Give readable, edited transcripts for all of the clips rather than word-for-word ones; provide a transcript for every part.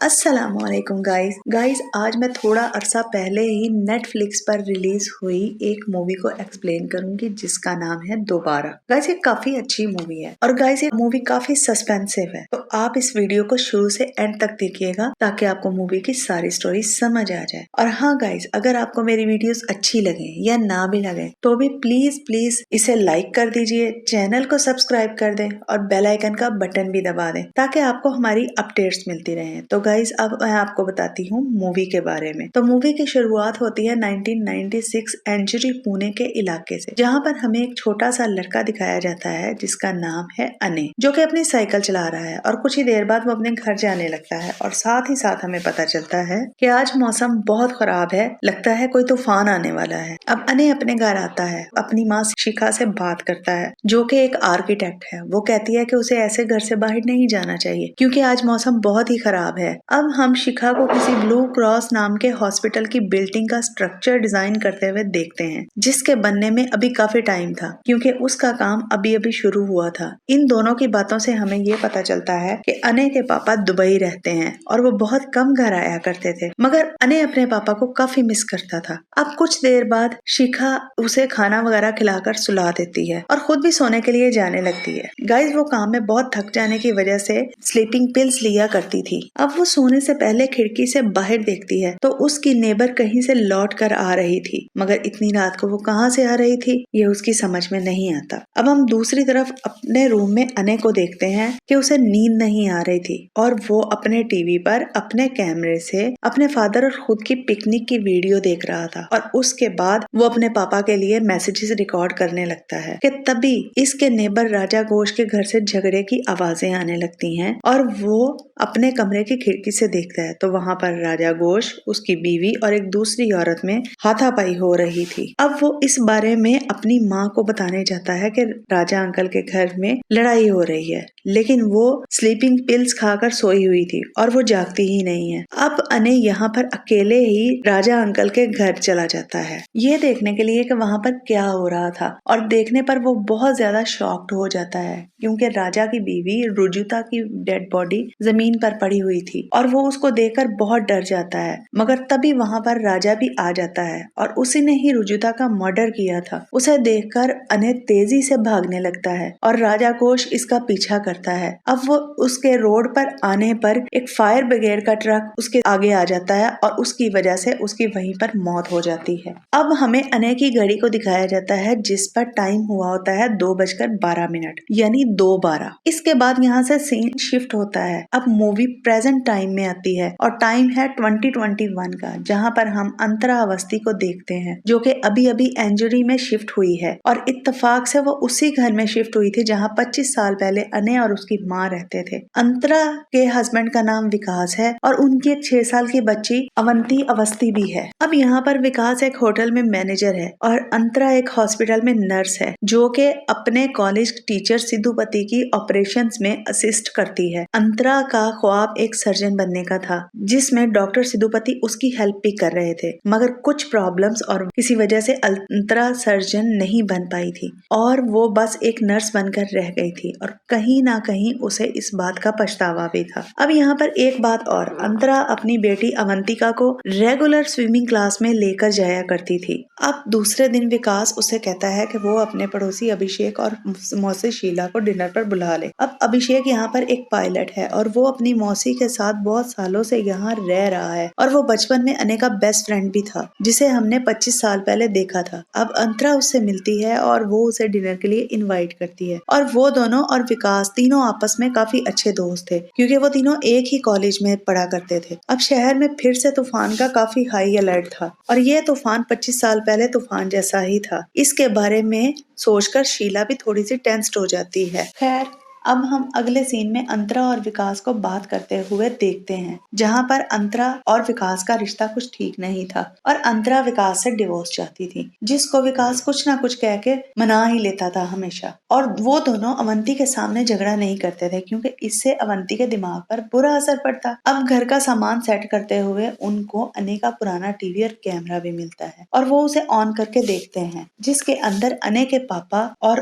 अस्सलामुअलैकुम गाइस आज मैं थोड़ा अरसा पहले ही नेटफ्लिक्स पर रिलीज हुई एक मूवी को एक्सप्लेन करूंगी जिसका नाम है दोबारा। गाइस ये काफी अच्छी मूवी है और गाइस ये मूवी काफी सस्पेंसिव है, तो आप इस वीडियो को शुरू से एंड तक देखिएगा ताकि आपको मूवी की सारी स्टोरी समझ आ जाए। और हाँ गाइस, अगर आपको मेरी वीडियोस अच्छी लगे या ना भी लगे तो भी प्लीज इसे लाइक कर दीजिए, चैनल को सब्सक्राइब कर दें और बेल आइकन का बटन भी दबा दें ताकि आपको हमारी अपडेट्स मिलती रहे। तो गाइस अब मैं आपको बताती हूँ मूवी के बारे में। तो मूवी की शुरुआत होती है 1996 एंजरी पुणे के इलाके से, जहाँ पर हमें एक छोटा सा लड़का दिखाया जाता है जिसका नाम है अने, जो कि अपनी साइकिल चला रहा है और कुछ ही देर बाद वो अपने घर जाने लगता है। और साथ ही साथ हमें पता चलता है कि आज मौसम बहुत खराब है, लगता है कोई तूफान आने वाला है। अब अने अपने घर आता है, अपनी माँ शिखा से बात करता है जो कि एक आर्किटेक्ट है। वो कहती है कि उसे ऐसे घर से बाहर नहीं जाना चाहिए क्योंकि आज मौसम बहुत ही खराब है। अब हम शिखा को किसी ब्लू क्रॉस नाम के हॉस्पिटल की बिल्डिंग का स्ट्रक्चर डिजाइन करते हुए देखते हैं, जिसके बनने में अभी काफी टाइम था क्योंकि उसका काम अभी अभी शुरू हुआ था। इन दोनों की बातों से हमें ये पता चलता है कि अने के पापा दुबई रहते हैं और वो बहुत कम घर आया करते थे, मगर अने अपने पापा को काफी मिस करता था। अब कुछ देर बाद शिखा उसे खाना वगैरह खिलाकर सुला देती है और खुद भी सोने के लिए जाने लगती है। गाइस वो काम में बहुत थक जाने की वजह से स्लीपिंग पिल्स लिया करती थी। अब वो सोने से पहले खिड़की से बाहर देखती है तो उसकी नेबर कहीं से लौट कर आ रही थी, मगर इतनी रात को वो कहाँ से आ रही थी ये उसकी समझ में नहीं आता। अब हम दूसरी तरफ अपने रूम में अने को देखते हैं कि उसे नींद नहीं आ रही थी और वो अपने टीवी पर अपने कैमरे से अपने फादर और खुद की पिकनिक की वीडियो देख रहा था। और उसके बाद वो अपने पापा के लिए मैसेजेस रिकॉर्ड करने लगता है कि तभी इसके नेबर राजा घोष के घर से झगड़े की आवाजें आने लगती हैं और वो अपने कमरे की खिड़की से देखता है तो वहाँ पर राजा घोष, उसकी बीवी और एक दूसरी औरत में हाथापाई हो रही थी। अब वो इस बारे में अपनी माँ को बताने जाता है कि राजा अंकल के घर में लड़ाई हो रही है, लेकिन वो स्लीपिंग पिल्स खाकर सोई हुई थी और वो जागती ही नहीं है। अब अने यहाँ पर अकेले ही राजा अंकल के घर चला जाता है ये देखने के लिए कि वहाँ पर क्या हो रहा था, और देखने पर वो बहुत ज्यादा शॉक्ड हो जाता है क्योंकि राजा की बीवी रुजुता की डेड बॉडी जमीन पर पड़ी हुई थी और वो उसको देखकर बहुत डर जाता है। मगर तभी वहाँ पर राजा भी आ जाता है और उसी ने ही रुजुता का मर्डर किया था। उसे देखकर अने तेजी से भागने लगता है और राजा घोष इसका पीछा करता है। अब वो उसके रोड पर आने पर एक फायर ब्रिगेड का ट्रक उसके आगे आ जाता है और उसकी वजह से उसकी वहीं पर मौत हो जाती है। अब हमें अने की घड़ी को दिखाया जाता है जिस पर टाइम हुआ होता है 2:12 यानी 2:12। इसके बाद यहाँ से सीन शिफ्ट होता है। अब मूवी प्रेजेंट टाइम में आती है और टाइम है 2021 का, जहाँ पर हम अंतरा अवस्थी को देखते हैं जो कि अभी अभी एंजरी में शिफ्ट हुई है और इत्तेफाक से वो उसी घर में शिफ्ट हुई थी जहाँ 25 साल पहले अने और उसकी माँ रहते थे। अंतरा के हस्बैंड का नाम विकास है और उनकी एक 6 साल की बच्ची अवंती अवस्थी भी है। अब यहाँ पर विकास एक होटल में मैनेजर है और अंतरा एक हॉस्पिटल में नर्स है जो कि अपने कॉलेज टीचर सिद्धूपति की ऑपरेशंस में असिस्ट करती है। अंतरा का ख्वाब एक सर्जन बनने का था जिसमें डॉक्टर सिद्धूपति उसकी हेल्प भी कर रहे थे, मगर कुछ प्रॉब्लम्स और किसी वजह से अंतरा सर्जन नहीं बन पाई थी और वो बस एक नर्स बनकर रह गई थी और कहीं ना कहीं उसे इस बात का पछतावा भी था। अब यहाँ पर एक बात और, अंतरा अपनी बेटी अवंतिका को रेगुलर स्विमिंग क्लास में लेकर जाया करती थी। अब दूसरे दिन विकास उसे कहता है कि वो अपने पड़ोसी अभिषेक और मौसी शीला को डिनर पर बुला ले। अब अभिषेक यहाँ पर एक पायलट है और वो अपनी मौसी के साथ बहुत सालों से यहाँ रह रहा है और वो बचपन में अने का बेस्ट फ्रेंड भी था जिसे हमने 25 साल पहले देखा था। अब अंतरा उससे मिलती है और वो उसे डिनर के लिए इनवाइट करती है और वो दोनों और विकास तीनों आपस में काफी अच्छे दोस्त थे क्योंकि वो तीनों एक ही कॉलेज में पढ़ा करते थे। अब शहर में फिर से तूफान का काफी हाई अलर्ट था और ये तूफान 25 साल पहले तूफान जैसा ही था। इसके बारे में सोचकर शीला भी थोड़ी सी टेंस्ड हो जाती है। खैर अब हम अगले सीन में अंतरा और विकास को बात करते हुए देखते हैं जहाँ पर अंतरा और विकास का रिश्ता कुछ ठीक नहीं था और अंतरा विकास से डिवोर्स चाहती थी, जिसको विकास कुछ ना कुछ कह के मना ही लेता था हमेशा। और वो दोनों अवंती के सामने झगड़ा नहीं करते थे क्योंकि इससे अवंती के दिमाग पर बुरा असर पड़ता। अब घर का सामान सेट करते हुए उनको अने का पुराना टीवी और कैमरा भी मिलता है और वो उसे ऑन करके देखते हैं जिसके अंदर अने के पापा और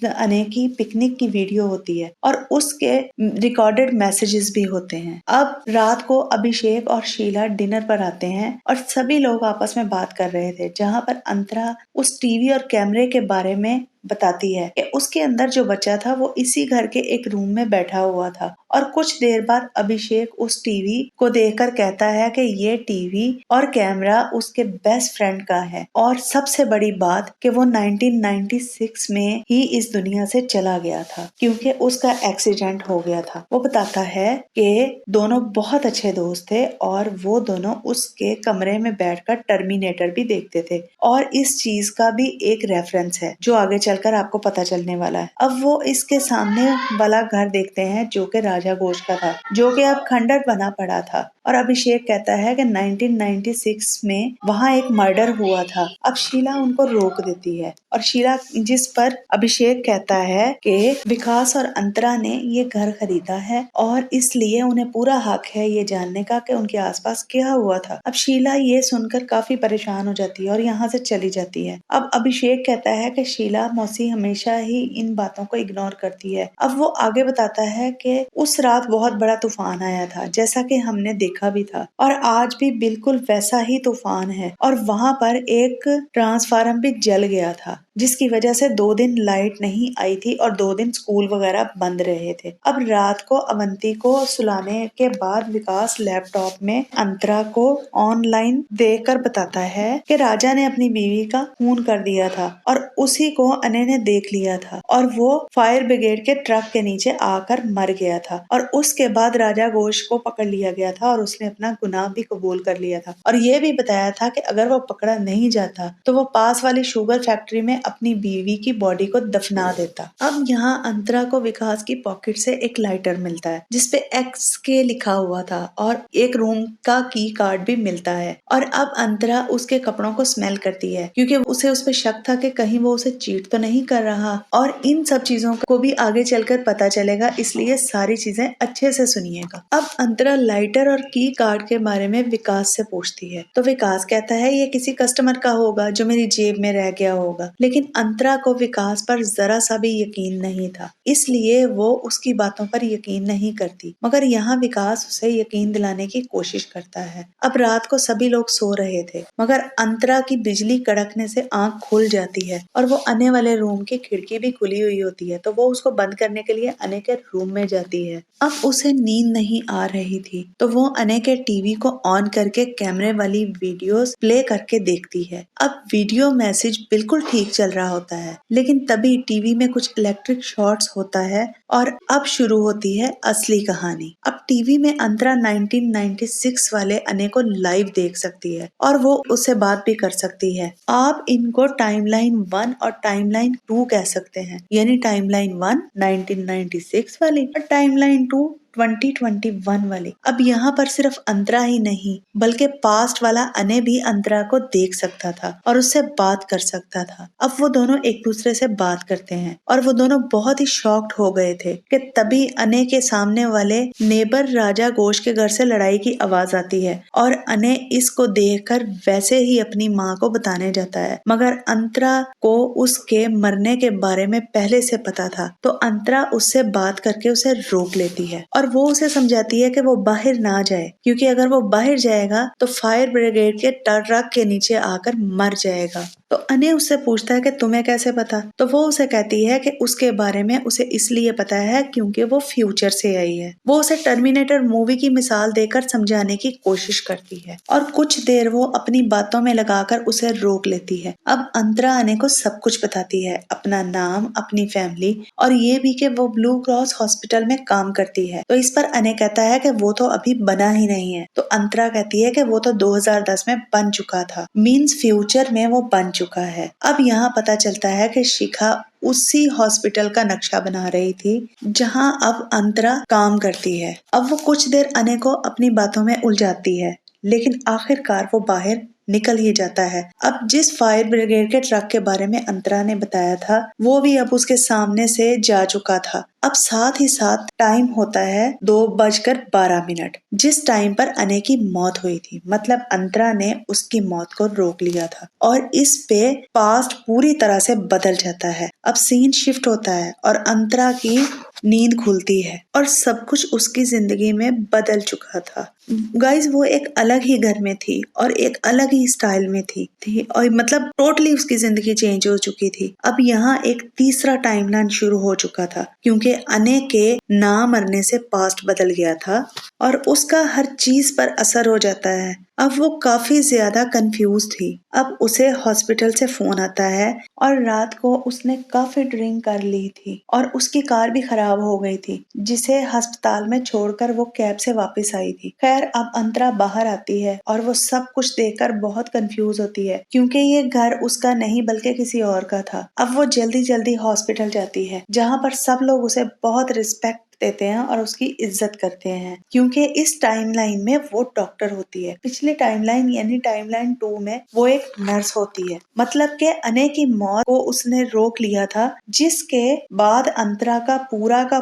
अने की पिकनिक की वीडियो होती है। है और उसके रिकॉर्डेड मैसेजेस भी होते हैं। अब रात को अभिषेक और शीला डिनर पर आते हैं और सभी लोग आपस में बात कर रहे थे, जहाँ पर अंतरा उस टीवी और कैमरे के बारे में बताती है कि उसके अंदर जो बच्चा था वो इसी घर के एक रूम में बैठा हुआ था। और कुछ देर बाद अभिषेक उस टीवी को देखकर कहता है कि ये टीवी और कैमरा उसके बेस्ट फ्रेंड का है और सबसे बड़ी बात कि वो 1996 में ही इस दुनिया से चला गया था क्योंकि उसका एक्सीडेंट हो गया था। वो बताता है कि दोनों बहुत अच्छे दोस्त थे और वो दोनों उसके कमरे में बैठकर टर्मिनेटर भी देखते थे और इस चीज का भी एक रेफरेंस है जो आगे चलकर आपको पता चलने वाला है। अब वो इसके सामने वाला घर देखते हैं जो कि राजा घोष का था, जो कि अब खंडर बना पड़ा था और अभिषेक कहता है कि 1996 में वहाँ एक मर्डर हुआ था। अब शीला उनको रोक देती है और शीला, जिस पर अभिषेक कहता है कि विकास और अंतरा ने ये घर खरीदा है और इसलिए उन्हें पूरा हक है ये जानने का कि उनके आसपास क्या हुआ था। अब शीला ये सुनकर काफी परेशान हो जाती है और यहाँ से चली जाती है। अब अभिषेक कहता है कि शीला मौसी हमेशा ही इन बातों को इग्नोर करती है। अब वो आगे बताता है कि उस रात बहुत बड़ा तूफान आया था, जैसा कि हमने देखा भी था, और आज भी बिल्कुल वैसा ही तूफान है और वहाँ पर एक ट्रांसफार्मर भी जल गया था जिसकी वजह से 2 दिन लाइट नहीं आई थी और 2 दिन स्कूल वगैरह बंद रहे थे। अब रात को अवंती को सुलाने के बाद विकास लैपटॉप में अंतरा को ऑनलाइन देखकर बताता है कि राजा ने अपनी बीवी का खून कर दिया था और उसी को अनय ने देख लिया था और वो फायर ब्रिगेड के ट्रक के नीचे आकर मर गया था और उसके बाद राजा घोष को पकड़ लिया गया था और उसने अपना गुनाह भी कबूल कर लिया था और ये भी बताया था कि अगर वो पकड़ा नहीं जाता तो वो पास वाली शुगर फैक्ट्री में अपनी बीवी की बॉडी को दफना देता। अब यहाँ अंतरा को विकास की पॉकेट से एक लाइटर मिलता है जिसपे XK लिखा हुआ था और एक रूम का की कार्ड भी मिलता है और अब अंतरा उसके कपड़ों को स्मेल करती है क्योंकि उसे उस पर शक था कि कहीं वो उसे चीट तो नहीं कर रहा और इन सब चीजों को भी आगे चलकर पता चलेगा, इसलिए सारी चीजें अच्छे से सुनिएगा। अब अंतरा लाइटर और की कार्ड के बारे में विकास से पूछती है तो विकास कहता है ये किसी कस्टमर का होगा जो मेरी जेब में रह गया होगा, लेकिन अंतरा को विकास पर जरा सा भी यकीन नहीं था, इसलिए वो उसकी बातों पर यकीन नहीं करती, मगर यहाँ विकास उसे यकीन दिलाने की कोशिश करता है। अब रात को सभी लोग सो रहे थे मगर अंतरा की बिजली कड़कने से आंख खुल जाती है और वो अनय वाले रूम की खिड़की भी खुली हुई होती है तो वो उसको बंद करने के लिए अनय के रूम में जाती है। अब उसे नींद नहीं आ रही थी तो वो अनय के टीवी को ऑन करके कैमरे वाली वीडियोस प्ले करके देखती है। अब वीडियो मैसेज बिल्कुल ठीक चल रहा होता है लेकिन तभी टीवी में कुछ इलेक्ट्रिक शॉर्ट्स होता है और अब शुरू होती है असली कहानी। अब टीवी में अंतरा 1996 वाले अनय को लाइव देख सकती है और वो उससे बात भी कर सकती है। आप इनको टाइमलाइन 1 और टाइमलाइन 2 कह सकते हैं, यानी टाइमलाइन 1 1996 वाली और टाइमलाइन 2 2021 वाली। अब यहाँ पर सिर्फ अंतरा ही नहीं बल्कि पास्ट वाला अनय भी अंतरा को देख सकता था और उससे बात कर सकता था। अब वो दोनों एक दूसरे से बात करते हैं और वो दोनों बहुत ही शॉक्ड हो गए थे कि तभी अनय के सामने वाले नेबर राजा घोष के घर से लड़ाई की आवाज आती है और अनय इसको देखकर वैसे ही अपनी माँ को बताने जाता है, मगर अंतरा को उसके मरने के बारे में पहले से पता था तो अंतरा उससे बात करके उसे रोक लेती है और वो उसे समझाती है कि वो बाहर ना जाए क्योंकि अगर वो बाहर जाएगा तो फायर ब्रिगेड के ट्रक के नीचे आकर मर जाएगा। तो अनय उससे पूछता है कि तुम्हें कैसे पता, तो वो उसे कहती है कि उसके बारे में उसे इसलिए पता है क्योंकि वो फ्यूचर से आई है। वो उसे टर्मिनेटर मूवी की मिसाल देकर समझाने की कोशिश करती है और कुछ देर वो अपनी बातों में लगाकर उसे रोक लेती है। अब अंतरा अनय को सब कुछ बताती है, अपना नाम, अपनी फैमिली और ये भी कि वो ब्लू क्रॉस हॉस्पिटल में काम करती है। तो इस पर अनय कहता है कि वो तो अभी बना ही नहीं है, तो अंतरा कहती है कि वो तो 2010 में बन चुका था, मींस फ्यूचर में वो बन चुका है। अब यहाँ पता चलता है कि शिखा उसी हॉस्पिटल का नक्शा बना रही थी जहाँ अब अंतरा काम करती है। अब वो कुछ देर अनय को अपनी बातों में उलझाती है लेकिन आखिरकार वो बाहर निकल ही जाता है। अब जिस फायर ब्रिगेड के ट्रक के बारे में अंतरा ने बताया था वो भी अब उसके सामने से जा चुका था। अब साथ ही साथ टाइम होता है 2:12 जिस टाइम पर अनय की मौत हुई थी, मतलब अंतरा ने उसकी मौत को रोक लिया था और इस पे पास्ट पूरी तरह से बदल जाता है। अब सीन शिफ्ट होता है और अंतरा की नींद खुलती है और सब कुछ उसकी जिंदगी में बदल चुका था। गाइस वो एक अलग ही घर में थी और एक अलग ही स्टाइल में थी और मतलब टोटली उसकी जिंदगी चेंज हो चुकी थी। अब यहाँ एक तीसरा टाइमलाइन शुरू हो चुका था क्योंकि अने के ना मरने से पास्ट बदल गया था और उसका हर चीज पर असर हो जाता है। अब वो काफी ज्यादा कंफ्यूज थी। अब उसे हॉस्पिटल से फोन आता है और रात को उसने काफी ड्रिंक कर ली थी और उसकी कार भी खराब हो गई थी जिसे अस्पताल में छोड़कर वो कैब से वापस आई थी। खैर अब अंतरा बाहर आती है और वो सब कुछ देखकर बहुत कंफ्यूज होती है क्योंकि ये घर उसका नहीं बल्कि किसी और का था। अब वो जल्दी जल्दी हॉस्पिटल जाती है जहाँ पर सब लोग उसे बहुत रिस्पेक्ट देते हैं और उसकी इज्जत करते हैं क्योंकि इस टाइमलाइन में वो डॉक्टर होती है। पिछली टाइमलाइन यानी टाइमलाइन 2 में वो एक नर्स होती है। मतलब के अने की मौत को उसने रोक लिया था जिसके बाद अंतरा का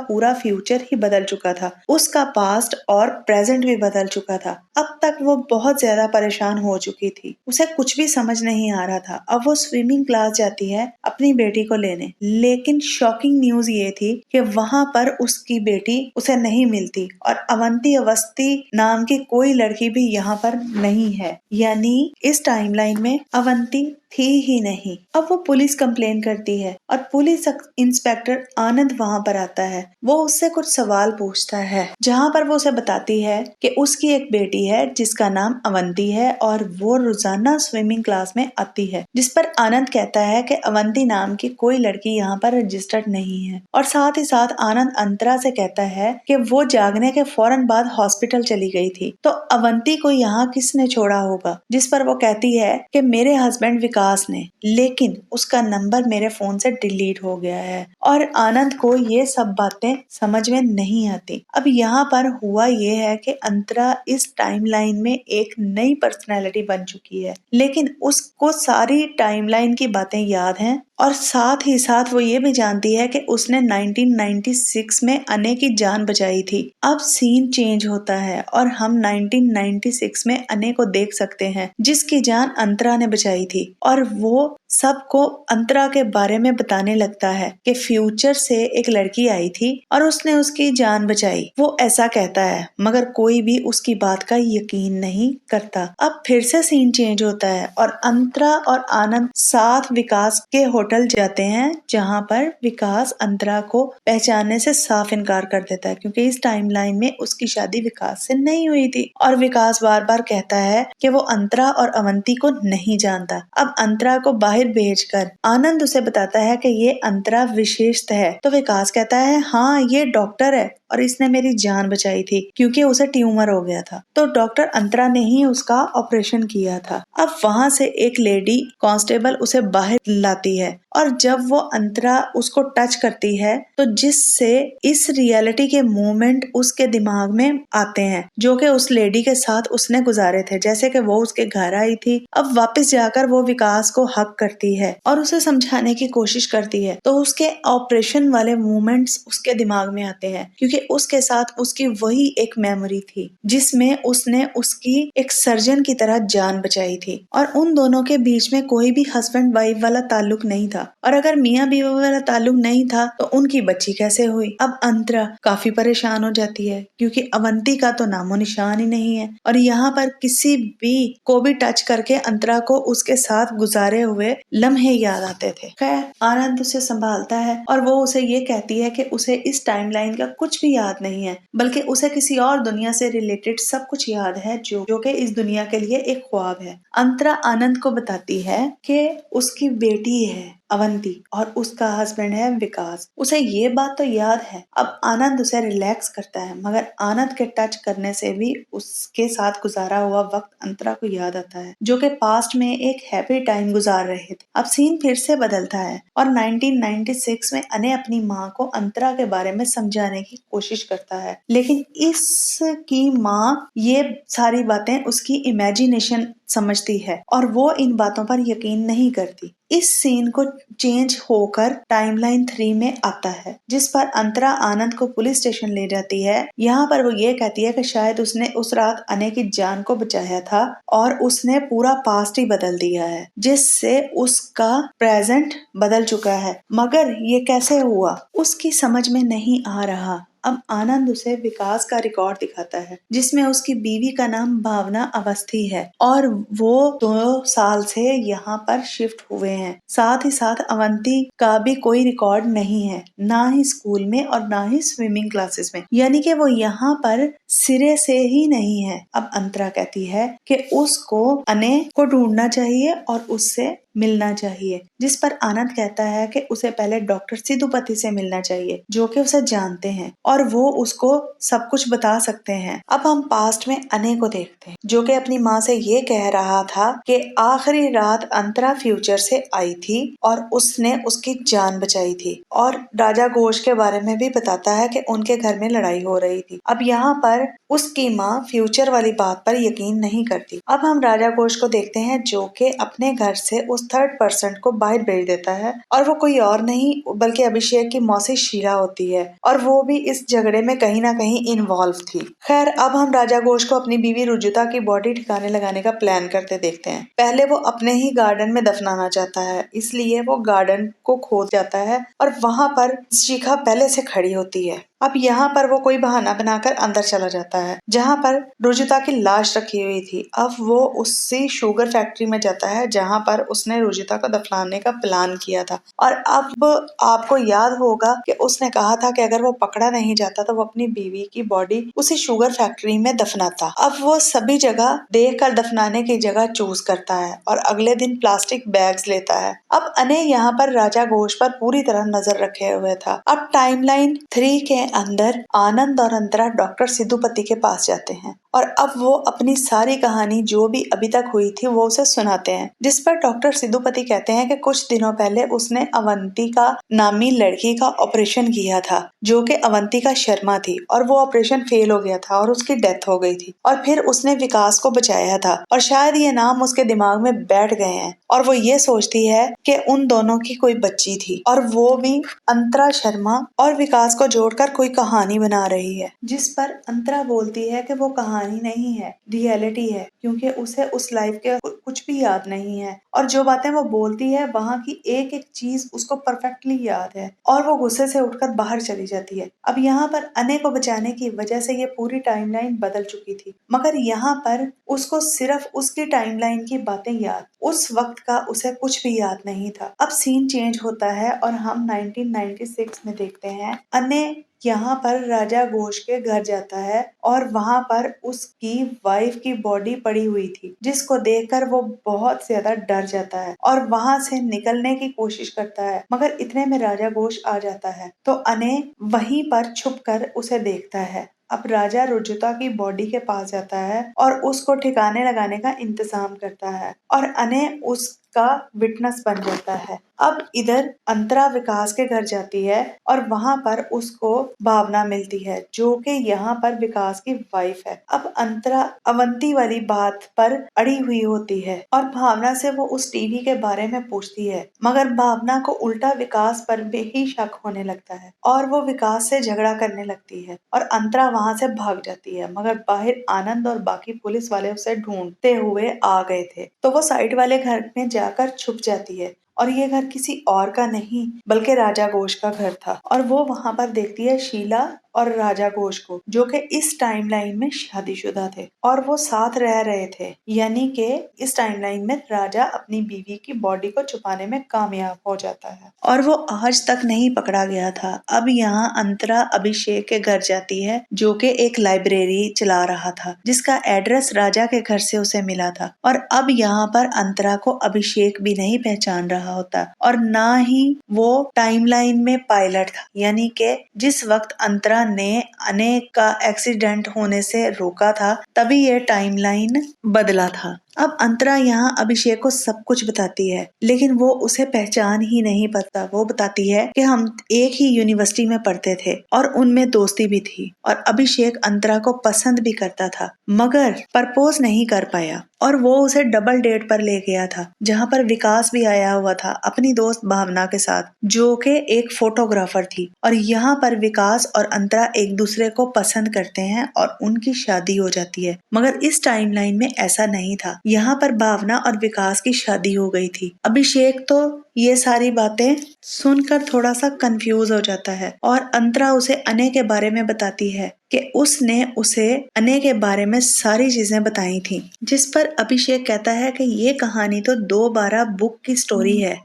पूरा फ्यूचर ही बदल चुका था। उसका पास्ट और प्रेजेंट भी बदल चुका था। अब तक वो बहुत ज्यादा परेशान हो चुकी थी। उसे कुछ भी समझ नहीं आ रहा था। अब वो स्विमिंग क्लास जाती है अपनी बेटी को लेने, लेकिन शॉकिंग न्यूज ये थी कि वहां पर उसकी बेटी उसे नहीं मिलती और अवंती अवस्थी नाम की कोई लड़की भी यहाँ पर नहीं है। यानी इस टाइमलाइन में अवंती थी ही नहीं। अब वो पुलिस कंप्लेन करती है और पुलिस इंस्पेक्टर आनंद वहां पर आता है। वो उससे कुछ सवाल पूछता है जहां पर वो उसे बताती है कि उसकी एक बेटी है जिसका नाम अवंती है और वो रोजाना स्विमिंग क्लास में आती है। जिस पर आनंद कहता है कि अवंती नाम की कोई लड़की यहाँ पर रजिस्टर्ड नहीं है और साथ ही साथ आनंद अंतरा से कहता है कि वो जागने के फौरन बाद हॉस्पिटल चली गई थी, तो अवंती को यहाँ किसने छोड़ा होगा। जिस पर वो कहती है कि मेरे हस्बैंड विकास ने, लेकिन उसका नंबर मेरे फोन से डिलीट हो गया है। और आनंद को ये सब बातें समझ में नहीं आती। अब यहाँ पर हुआ ये है कि अंतरा इस टाइमलाइन में एक नई पर्सनैलिटी बन चुकी है, लेकिन उसको सारी टाइमलाइन की बातें याद हैं और साथ ही साथ वो ये भी जानती है कि उसने 1996 में अने की जान बचाई थी। अब सीन चेंज होता है और हम 1996 में अने को देख सकते हैं जिसकी जान अंतरा ने बचाई थी और वो सबको अंतरा के बारे में बताने लगता है कि फ्यूचर से एक लड़की आई थी और उसने उसकी जान बचाई। वो ऐसा कहता है मगर कोई भी उसकी बात का यकीन नहीं करता। अब फिर से सीन चेंज होता है और अंतरा और आनंद साथ विकास के होटल जाते हैं जहां पर विकास अंतरा को पहचानने से साफ इनकार कर देता है क्योंकि इस टाइमलाइन में उसकी शादी विकास से नहीं हुई थी और विकास बार बार कहता है कि वो अंतरा और अवंती को नहीं जानता। अब अंतरा को बाहर भेजकर आनंद उसे बताता है कि ये अंतरा विशेषत है, तो विकास कहता है हाँ ये डॉक्टर है और इसने मेरी जान बचाई थी क्योंकि उसे ट्यूमर हो गया था, तो डॉक्टर अंतरा ने ही उसका ऑपरेशन किया था। अब वहां से एक लेडी कांस्टेबल उसे बाहर लाती है और जब वो अंतरा उसको टच करती है तो जिससे इस रियलिटी के मोमेंट उसके दिमाग में आते हैं जो कि उस लेडी के साथ उसने गुजारे थे, जैसे कि वो उसके घर आई थी। अब वापस जाकर वो विकास को हक करती है और उसे समझाने की कोशिश करती है, तो उसके ऑपरेशन वाले मोमेंट्स उसके दिमाग में आते हैं क्योंकि उसके साथ उसकी वही एक मेमोरी थी जिसमें उसने उसकी एक सर्जन की तरह जान बचाई थी और उन दोनों के बीच में कोई भी हस्बैंड वाइफ वाला ताल्लुक नहीं था और अगर मियाँ बीवी वाला ताल्लुक नहीं था तो उनकी बच्ची कैसे हुई। अब अंतरा काफी परेशान हो जाती है क्योंकि अवंती का तो नामो निशान ही नहीं है और यहाँ पर किसी भी को भी टच करके अंतरा को उसके साथ गुजारे हुए लम्हे याद आते थे। खैर आनंद उसे संभालता है और वो उसे ये कहती है कि उसे इस टाइमलाइन का कुछ भी याद नहीं है बल्कि उसे किसी और दुनिया से रिलेटेड सब कुछ याद है जो कि इस दुनिया के लिए एक ख्वाब है। अंतरा आनंद को बताती है कि उसकी बेटी है अवंती और उसका हस्बैंड है विकास। उसे ये बात तो याद है। अब आनंद उसे रिलैक्स करता है मगर आनंद के टच करने से भी उसके साथ गुजारा हुआ वक्त अंतरा को याद आता है जो कि पास्ट में एक हैप्पी टाइम गुजार रहे थे। अब सीन फिर से बदलता है और 1996 में अने अपनी माँ को अंतरा के बारे में समझाने की कोशिश करता है, लेकिन इसकी माँ ये सारी बातें उसकी इमेजिनेशन समझती है और वो इन बातों पर यकीन नहीं करती। इस सीन को चेंज होकर टाइमलाइन 3 में आता है, जिस पर अंतरा आनंद को पुलिस स्टेशन ले जाती है। यहाँ पर वो ये कहती है कि शायद उसने उस रात अने की जान को बचाया था और उसने पूरा पास्ट ही बदल दिया है, जिससे उसका प्रेजेंट बदल चुका है। मगर ये कैसे हुआ उसकी समझ में नहीं आ रहा। अब आनंद उसे विकास का रिकॉर्ड दिखाता है, जिसमें उसकी बीवी का नाम भावना अवस्थी है और वो 2 साल से यहाँ पर शिफ्ट हुए हैं। साथ ही साथ अवंती का भी कोई रिकॉर्ड नहीं है, ना ही स्कूल में और ना ही स्विमिंग क्लासेस में, यानी कि वो यहाँ पर सिरे से ही नहीं है। अब अंतरा कहती है कि उसको अने को ढूंढना चाहिए और उससे मिलना चाहिए, जिस पर आनंद कहता है कि उसे पहले डॉक्टर सिद्धूपति से मिलना चाहिए, जो कि उसे जानते हैं और वो उसको सब कुछ बता सकते हैं। अब हम पास्ट में अने को देखते हैं, जो कि अपनी माँ से ये कह रहा था कि आखिरी रात अंतरा फ्यूचर से आई थी और उसने उसकी जान बचाई थी, और राजा घोष के बारे में भी बताता है कि उनके घर में लड़ाई हो रही थी। अब यहाँ पर उसकी माँ फ्यूचर वाली बात पर यकीन नहीं करती। अब हम राजा घोष को देखते हैं, जो कि अपने घर से उस 3rd पर्सन को बाहर भेज देता है और वो कोई और नहीं बल्कि अभिषेक की मौसी शीला होती है, और वो भी इस झगड़े में कहीं ना कहीं इन्वॉल्व थी। खैर, अब हम राजा घोष को अपनी बीवी रुजुता की बॉडी ठिकाने लगाने का प्लान करते देखते हैं। पहले वो अपने ही गार्डन में दफनाना चाहता है, इसलिए वो गार्डन को खोद जाता है और वहाँ पर शिखा पहले से खड़ी होती है। अब यहाँ पर वो कोई बहाना बनाकर अंदर चला जाता है, जहाँ पर रुजुता की लाश रखी हुई थी। अब वो उसी शुगर फैक्ट्री में जाता है जहाँ पर उसने रुजुता को दफनाने का प्लान किया था। और अब आपको याद होगा कि उसने कहा था कि अगर वो पकड़ा नहीं जाता तो वो अपनी बीवी की बॉडी उसी शुगर फैक्ट्री में दफनाता। अब वो सभी जगह देखकर दफनाने की जगह चूज करता है और अगले दिन प्लास्टिक बैग्स लेता है। अब अने यहाँ पर राजा घोष पर पूरी तरह नजर रखे हुए था। अब टाइमलाइन 3 के अंदर आनंद और अंतरा डॉक्टर सिद्धूपति के पास जाते हैं और अब वो अपनी सारी कहानी जो भी अभी तक हुई थी वो उसे सुनाते हैं, जिस पर डॉक्टर सिद्धूपति कहते हैं कि कुछ दिनों पहले उसने अवंतिका नामी लड़की का ऑपरेशन किया था, जो कि अवंतिका शर्मा थी, और वो ऑपरेशन फेल हो गया था और उसकी डेथ हो गई थी। और फिर उसने विकास को बचाया था और शायद ये नाम उसके दिमाग में बैठ गए हैं और वो ये सोचती है कि उन दोनों की कोई बच्ची थी और वो भी अंतरा शर्मा और विकास को जोड़कर कोई कहानी बना रही है, जिस पर अंतरा बोलती है कि वो कहानी नहीं है, रियलिटी है, क्योंकि उसे उस लाइफ के कुछ भी याद नहीं है और जो बातें वो बोलती है वहाँ की एक एक चीज उसको परफेक्टली याद है, और वो गुस्से से उठकर बाहर चली जाती है। अब यहाँ पर अने को बचाने की वजह से ये पूरी टाइमलाइन बदल चुकी थी, मगर यहाँ पर उसको सिर्फ उसकी टाइमलाइन की बातें याद, उस वक्त का उसे कुछ भी याद नहीं था। अब सीन चेंज होता है और हम 1996 में देखते हैं अने यहाँ पर राजा घोष के घर जाता है और वहाँ पर उसकी वाइफ की बॉडी पड़ी हुई थी, जिसको देखकर वो बहुत ज्यादा डर जाता है और वहाँ से निकलने की कोशिश करता है, मगर इतने में राजा घोष आ जाता है तो अने वहीं पर छुपकर उसे देखता है। अब राजा रुजुता की बॉडी के पास जाता है और उसको ठिकाने लगाने का इंतजाम करता है और अने उसका विटनेस बन जाता है। अब इधर अंतरा विकास के घर जाती है और वहाँ पर उसको भावना मिलती है, जो कि यहाँ पर विकास की वाइफ है। अब अंतरा अवंती वाली बात पर अड़ी हुई होती है और भावना से वो उस टीवी के बारे में पूछती है, मगर भावना को उल्टा विकास पर भी ही शक होने लगता है और वो विकास से झगड़ा करने लगती है और अंतरा वहाँ से भाग जाती है, मगर बाहर आनंद और बाकी पुलिस वाले उसे ढूंढते हुए आ गए थे, तो वो साइड वाले घर में जाकर छुप जाती है और ये घर किसी और का नहीं बल्कि राजा घोष का घर था। और वो वहाँ पर देखती है शीला और राजा घोष को, जो कि इस टाइमलाइन में शादीशुदा थे और वो साथ रह रहे थे, यानी कि इस टाइमलाइन में राजा अपनी बीवी की बॉडी को छुपाने में कामयाब हो जाता है और वो आज तक नहीं पकड़ा गया था। अब यहाँ अंतरा अभिषेक के घर जाती है, जो कि एक लाइब्रेरी चला रहा था, जिसका एड्रेस राजा के घर से उसे मिला था, और अब यहाँ पर अंतरा को अभिषेक भी नहीं पहचान रहा होता और ना ही वो टाइमलाइन में पायलट था, यानी कि जिस वक्त अंतरा ने अने का एक्सीडेंट होने से रोका था तभी ये टाइमलाइन बदला था। अब अंतरा यहाँ अभिषेक को सब कुछ बताती है, लेकिन वो उसे पहचान ही नहीं पाता। वो बताती है कि हम एक ही यूनिवर्सिटी में पढ़ते थे और उनमें दोस्ती भी थी और अभिषेक अंतरा को पसंद भी करता था, मगर प्रपोज नहीं कर पाया और वो उसे डबल डेट पर ले गया था, जहाँ पर विकास भी आया हुआ था अपनी दोस्त भावना के साथ, जो कि एक फोटोग्राफर थी। और यहाँ पर विकास और अंतरा एक दूसरे को पसंद करते हैं और उनकी शादी हो जाती है, मगर इस टाइमलाइन में ऐसा नहीं था। यहाँ पर भावना और विकास की शादी हो गई थी। अभिषेक तो ये सारी बातें सुनकर थोड़ा सा कंफ्यूज हो जाता है और अंतरा उसे अने के बारे में बताती है कि उसने उसे अने के बारे में सारी चीजें बताई थी, जिस पर अभिषेक कहता है कि ये कहानी तो 2/12 बुक की स्टोरी है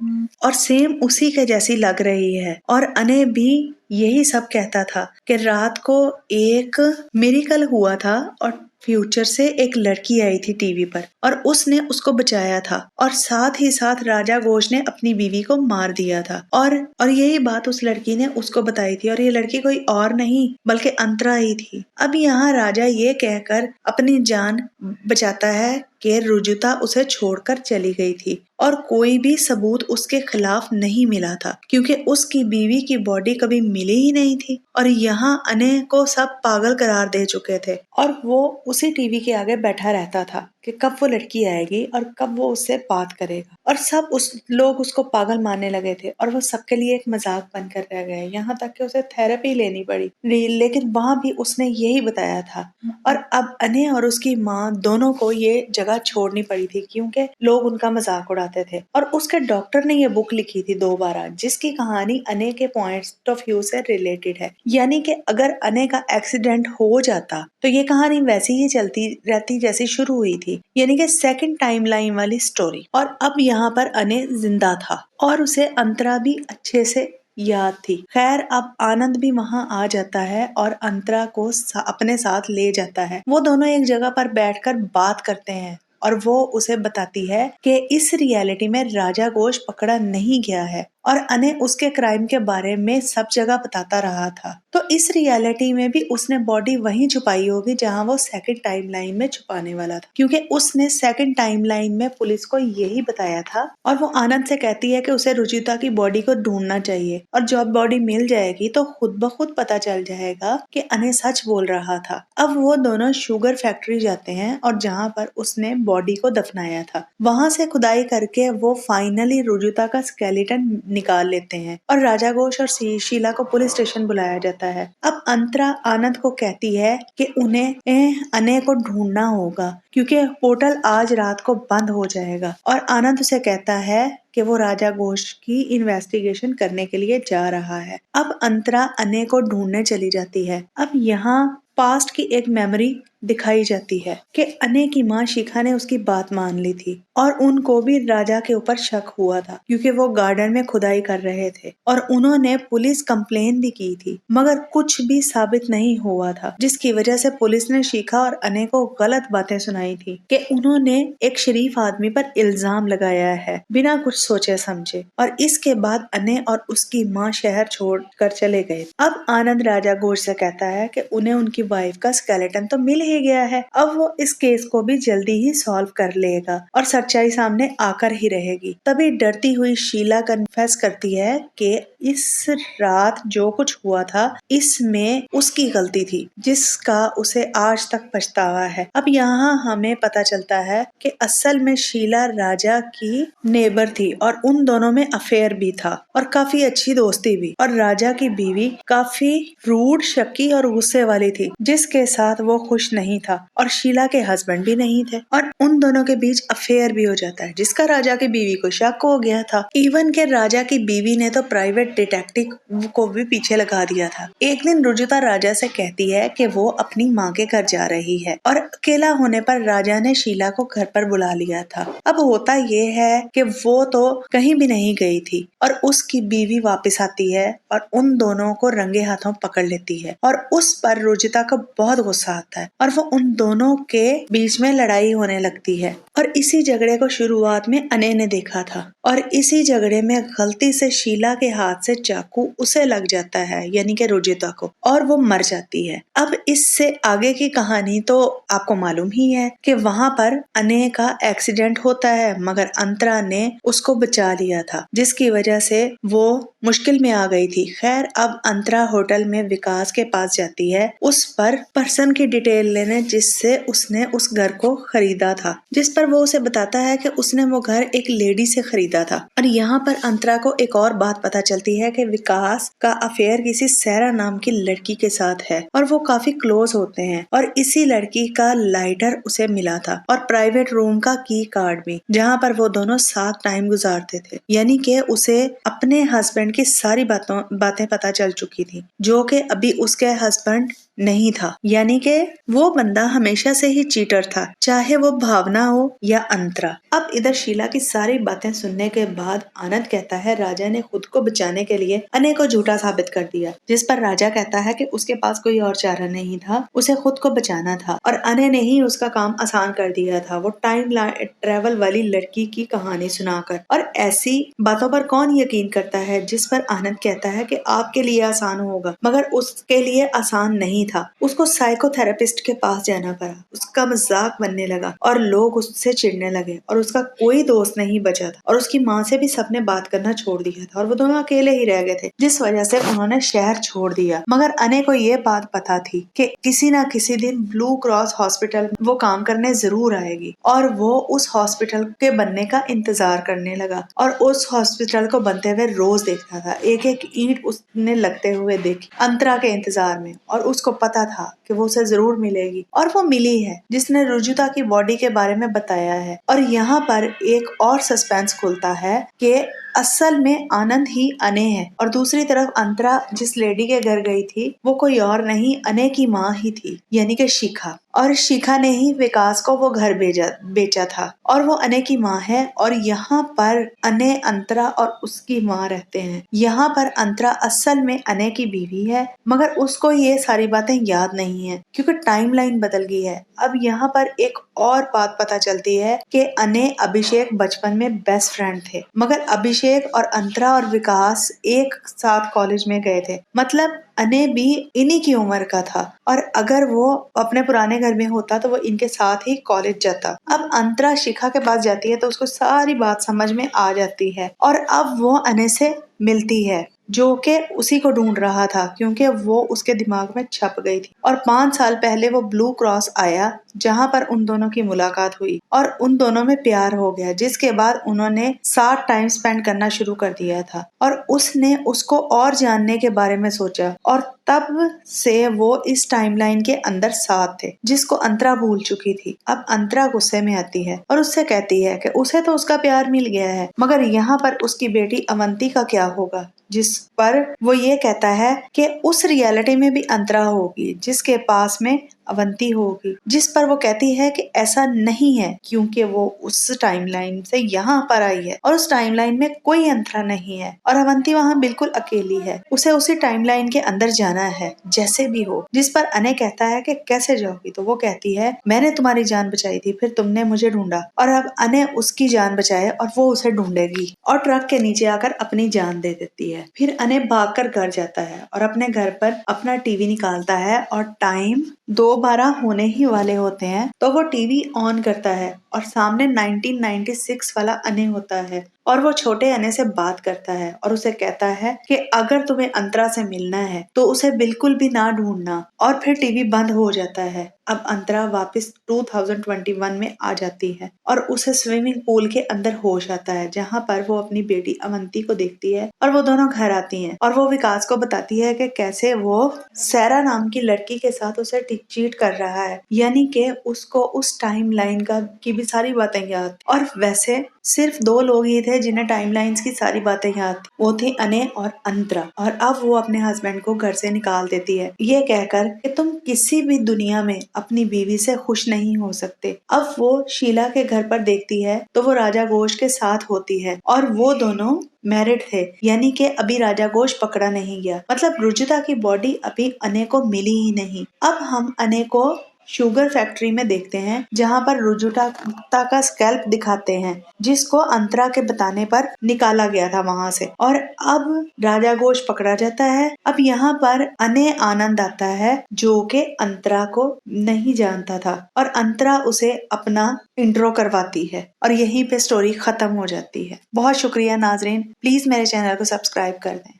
और सेम उसी के जैसी लग रही है। और अने भी यही सब कहता था कि रात को एक मिरेकल हुआ था और फ्यूचर से एक लड़की आई थी टीवी पर और उसने उसको बचाया था और साथ ही साथ राजा घोष ने अपनी बीवी को मार दिया था और यही बात उस लड़की ने उसको बताई थी और ये लड़की कोई और नहीं बल्कि अंतरा ही थी। अब यहाँ राजा ये कहकर अपनी जान बचाता है कि रुजुता उसे छोड़कर चली गई थी और कोई भी सबूत उसके खिलाफ नहीं मिला था, क्योंकि उसकी बीवी की बॉडी कभी मिली ही नहीं थी और यहाँ अने को सब पागल करार दे चुके थे और वो उसी टीवी के आगे बैठा रहता था कि कब वो लड़की आएगी और कब वो उससे बात करेगा और सब लोग उसको पागल मानने लगे थे और वो सबके लिए एक मजाक बनकर रह गए, यहाँ तक कि उसे थेरेपी लेनी पड़ी। लेकिन वहां भी उसने यही बताया था और अब अने और उसकी माँ दोनों को ये जगह छोड़नी पड़ी थी क्योंकि लोग उनका मजाक उड़ाते थे। और उसके डॉक्टर ने ये बुक लिखी थी 2/12, जिसकी कहानी अने के पॉइंट ऑफ व्यू से रिलेटेड है, यानी कि अगर अने का एक्सीडेंट हो जाता तो ये कहानी वैसी ही चलती रहती जैसी शुरू हुई थी, यानी कि सेकंड टाइमलाइन वाली स्टोरी। और अब यहाँ पर अने जिंदा था और उसे अंतरा भी अच्छे से याद थी। खैर अब आनंद भी वहां आ जाता है और अंतरा को अपने साथ ले जाता है। वो दोनों एक जगह पर बैठकर बात करते हैं और वो उसे बताती है कि इस रियलिटी में राजा घोष पकड़ा नहीं गया है और अने उसके क्राइम के बारे में सब जगह बताता रहा था। तो इस रियलिटी में भी उसने बॉडी वहीं छुपाई होगी जहां वो सेकंड टाइमलाइन में छुपाने वाला था, क्योंकि उसने सेकंड टाइमलाइन में पुलिस को यही बताया था। और वो आनंद से कहती है कि उसे रुचिता की बॉडी को ढूंढना चाहिए और जब बॉडी मिल जाएगी तो खुद ब खुद पता चल जाएगा कि अने सच बोल रहा था। अब वो दोनों शुगर फैक्ट्री जाते हैं और जहाँ पर उसने बॉडी को दफनाया था वहां से खुदाई करके वो फाइनली रुजुता का स्केलेटन निकाल लेते हैं और राजा घोष और शीला को पुलिस स्टेशन बुलाया जाता है। अब अंतरा आनंद को कहती है कि उन्हें अने को ढूंढना होगा क्योंकि पोर्टल आज रात को बंद हो जाएगा और आनंद उसे कहता है कि वो राजा घोष की इन्वेस्टिगेशन करने के लिए जा रहा है। अब अंतरा अने को ढूंढने चली जाती है। अब यहाँ पास्ट की एक मेमोरी दिखाई जाती है कि अने की माँ शिखा ने उसकी बात मान ली थी और उनको भी राजा के ऊपर शक हुआ था क्योंकि वो गार्डन में खुदाई कर रहे थे और उन्होंने पुलिस कंप्लेन भी की थी, मगर कुछ भी साबित नहीं हुआ था, जिसकी वजह से पुलिस ने शिखा और अने को गलत बातें सुनाई थी कि उन्होंने एक शरीफ आदमी पर इल्जाम लगाया है बिना कुछ सोचे समझे। और इसके बाद अने और उसकी माँ शहर छोड़कर चले गए। अब आनंद राजा घोष से कहता है कि उन्हें उनकी वाइफ का स्केलेटन तो मिल ही गया है, अब वो इस केस को भी जल्दी ही सॉल्व कर लेगा और सच्चाई सामने आकर ही रहेगी। तभी डरती हुई शीला कन्फेस करती है कि इस रात जो कुछ हुआ था इसमें उसकी गलती थी, जिसका उसे आज तक पछतावा है। अब यहाँ हमें पता चलता है कि असल में शीला राजा की नेबर थी और उन दोनों में अफेयर भी था और काफी अच्छी दोस्ती भी, और राजा की बीवी काफी रूड, शक्की और गुस्से वाली थी जिसके साथ वो खुश नहीं था और शीला के हस्बैंड भी नहीं थे और उन दोनों के बीच अफेयर भी हो जाता है जिसका राजा की बीवी को शक हो गया था। इवन के राजा की बीवी ने तो प्राइवेट डिटेक्टिव को भी पीछे लगा दिया था। एक दिन रुजुता राजा से कहती है कि वो अपनी माँ के घर जा रही है और अकेला होने पर राजा ने शीला को घर पर बुला लिया था। अब होता ये है कि वो तो कहीं भी नहीं गई थी और उसकी बीवी वापस आती है और उन दोनों को रंगे हाथों पकड़ लेती है और उस पर रुजुता को बहुत गुस्सा आता है और वो उन दोनों के बीच में लड़ाई होने लगती है। और इसी झगड़े को शुरुआत में अने ने देखा था और इसी झगड़े में गलती से शीला के हाथ से चाकू उसे लग जाता है, यानी कि रुजुता को, और वो मर जाती है। अब इससे आगे की कहानी तो आपको मालूम ही है कि वहाँ पर अनय का एक्सीडेंट होता है, मगर अंतरा ने उसको बचा लिया था, जिसकी वजह से वो मुश्किल में आ गई थी। खैर, अब अंतरा होटल में विकास के पास जाती है, उस पर पर्सन की डिटेल लेने जिससे उसने उस घर को खरीदा था, जिस पर वो उसे बताता है कि उसने वो घर एक लेडी से खरीदा था। और यहाँ पर अंतरा को एक और बात पता चलती है कि विकास का अफेयर किसी सैरा नाम की लड़की के साथ है और वो काफी क्लोज होते हैं, और इसी लड़की का लाइटर उसे मिला था और प्राइवेट रूम का की कार्ड भी, जहाँ पर वो दोनों साथ टाइम गुजारते थे। यानी कि उसे अपने हस्बैंड की सारी बातें पता चल चुकी थी, जो कि अभी उसके हस्बैंड नहीं था। यानी कि वो बंदा हमेशा से ही चीटर था, चाहे वो भावना हो या अंतरा। अब इधर शीला की सारी बातें सुनने के बाद आनंद कहता है राजा ने खुद को बचाने के लिए अनय को झूठा साबित कर दिया, जिस पर राजा कहता है कि उसके पास कोई और चारा नहीं था, उसे खुद को बचाना था और अनय ने ही उसका काम आसान कर दिया था, वो टाइम ट्रेवल वाली लड़की की कहानी सुनाकर। और ऐसी बातों पर कौन यकीन करता है, जिस पर आनंद कहता है कि आपके लिए आसान होगा, मगर उसके लिए आसान नहीं था। उसको साइकोथेरेपिस्ट के पास जाना पड़ा, उसका मजाक बनने लगा और लोग उससे चिढ़ने लगे और उसका कोई दोस्त नहीं बचा था, और उसकी माँ से भी सबने बात करना छोड़ दिया था और वो दोनों अकेले ही रह गए थे, जिस वजह से उन्होंने शहर छोड़ दिया। मगर अनय को ये बात पता थी कि किसी न किसी दिन ब्लू क्रॉस हॉस्पिटल वो काम करने जरूर आएगी, और वो उस हॉस्पिटल के बनने का इंतजार करने लगा और उस हॉस्पिटल को बनते हुए रोज देखता था। एक एक ईंट उसने लगते हुए देखी अंतरा के इंतजार में, और उसको पता था कि वो उसे जरूर मिलेगी, और वो मिली है, जिसने रुजुता की बॉडी के बारे में बताया है। और यहाँ पर एक और सस्पेंस खुलता है कि असल में आनंद ही अनय है, और दूसरी तरफ अंतरा जिस लेडी के घर गई थी वो कोई और नहीं, अनय की माँ ही थी, यानी कि शिखा। और शिखा ने ही विकास को वो घर बेचा था, और वो अनय की माँ है। और यहाँ पर अनय, अंतरा और उसकी माँ रहते हैं। यहाँ पर अंतरा असल में अनय की बीवी है, मगर उसको ये सारी बातें याद नहीं है क्योंकि टाइमलाइन बदल गई है। अब यहाँ पर एक और बात पता चलती है कि अनय अभिषेक बचपन में बेस्ट फ्रेंड थे, मगर अभिषेक और अंतरा और विकास एक साथ कॉलेज में गए थे, मतलब अनय भी इन्हीं की उम्र का था, और अगर वो अपने पुराने घर में होता तो वो इनके साथ ही कॉलेज जाता। अब अंतरा शिखा के पास जाती है तो उसको सारी बात समझ में आ जाती है, और अब वो अनय से मिलती है, जो कि उसी को ढूंढ रहा था क्योंकि वो उसके दिमाग में छप गई थी। और 5 साल पहले वो ब्लू क्रॉस आया जहां पर उन दोनों की मुलाकात हुई और उन दोनों में प्यार हो गया, जिसके बाद उन्होंने साथ टाइम स्पेंड करना शुरू कर दिया था, और उसने उसको और जानने के बारे में सोचा, और तब से वो इस टाइमलाइन के अंदर साथ थे, जिसको अंतरा भूल चुकी थी। अब अंतरा गुस्से में आती है और उससे कहती है कि उसे तो उसका प्यार मिल गया है, मगर यहाँ पर उसकी बेटी अवंती का क्या होगा, जिस पर वो ये कहता है कि उस रियलिटी में भी अंतरा होगी जिसके पास में अवंती होगी, जिस पर वो कहती है कि ऐसा नहीं है क्योंकि वो उस टाइमलाइन से यहाँ पर आई है और उस टाइमलाइन में कोई अंतरा नहीं है और अवंती वहाँ बिल्कुल अकेली है, उसे उसी टाइमलाइन के अंदर जाना है जैसे भी हो। जिस पर अनय कहता है कि कैसे जाओगी, तो वो कहती है मैंने तुम्हारी जान बचाई थी, फिर तुमने मुझे ढूंढा और अब अनय उसकी जान बचाए और वो उसे ढूंढेगी और ट्रक के नीचे आकर अपनी जान दे देती है। फिर अनय भागकर घर जाता है और अपने घर पर अपना टीवी निकालता है और टाइम 2:12 होने ही वाले होते हैं तो वो टीवी ऑन करता है और सामने 1996 वाला अनय होता है और वो छोटे अनय से बात करता है और उसे कहता है कि अगर तुम्हें अंतरा से मिलना है तो उसे बिल्कुल भी ना ढूंढना, और फिर टीवी बंद हो जाता है। अब अंतरा वापस 2021 में आ जाती है और उसे स्विमिंग पूल के अंदर होश आता है जहाँ पर वो अपनी बेटी अवंती को देखती है और वो दोनों घर आती हैं और वो विकास को बताती है कि कैसे वो सैरा नाम की लड़की के साथ उसे चीट कर रहा है, यानी कि उसको उस टाइमलाइन की भी सारी बातें याद। और वैसे सिर्फ 2 लोग ही थे जिन्हें टाइमलाइंस की सारी बातें याद थी, वो थे अनय और अंतरा। और अब वो अपने हस्बैंड को घर से निकाल देती है ये कहकर कि तुम किसी भी दुनिया में अपनी बीवी से खुश नहीं हो सकते। अब वो शीला के घर पर देखती है तो वो राजा घोष के साथ होती है और वो दोनों मैरिड थे, यानी कि अभी राजा घोष पकड़ा नहीं गया, मतलब रुजुता की बॉडी अभी अनय को मिली ही नहीं। अब हम अनय को शुगर फैक्ट्री में देखते हैं, जहाँ पर रुजुता का स्कैल्प दिखाते हैं, जिसको अंतरा के बताने पर निकाला गया था वहाँ से। और अब राजा घोष पकड़ा जाता है। अब यहाँ पर अने आनंद आता है, जो कि अंतरा को नहीं जानता था, और अंतरा उसे अपना इंट्रो करवाती है और यहीं पे स्टोरी खत्म हो जाती है। बहुत शुक्रिया नाजरीन, प्लीज मेरे चैनल को सब्सक्राइब कर दें।